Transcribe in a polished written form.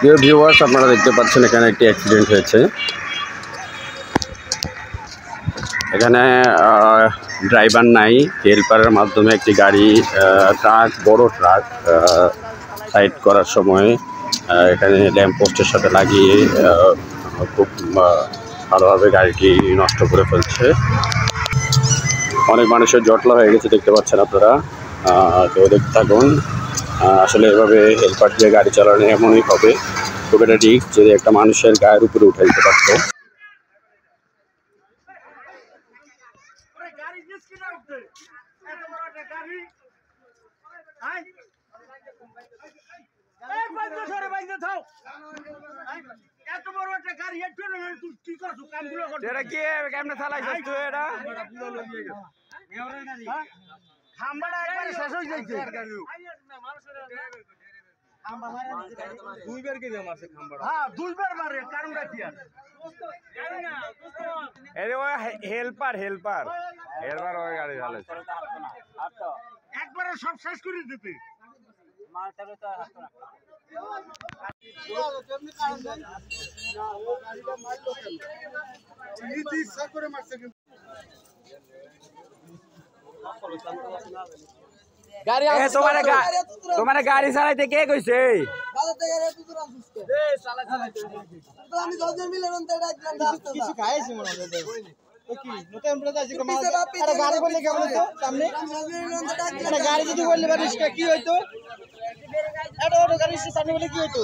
প্রিয় ভিউয়ার্স, আপনারা দেখতে পাচ্ছেন এখানে একটি অ্যাক্সিডেন্ট হয়েছে। এখানে ড্রাইভার নাই, হেল্পারের মাধ্যমে একটি গাড়ি বড় ট্রাক সাইড করার সময় এখানে ল্যাম্প পোস্টের সাথে লাগিয়ে খুব ভালোভাবে গাড়িটি নষ্ট করে ফেলছে। অনেক মানুষের জটলা হয়ে গেছে দেখতে পাচ্ছেন আপনারা। কেউ দেখতে থাকুন। আসলে এভাবে হেল্পার দিয়ে গাড়ি চালানো এমনই হবে, খুব একটা রিস্ক, যদি একটা মানুষের গায়ের উপরে উঠে দিতে পারতো। হেল্পার ওই গাড়ি চালাচ্ছে, একবারে সব শেষ করে দিতে। তোমার গাড়ি চালাইতে কে কইছে? গাড়ি যদি বললে কি হইতো, গাড়ি কি হইতো?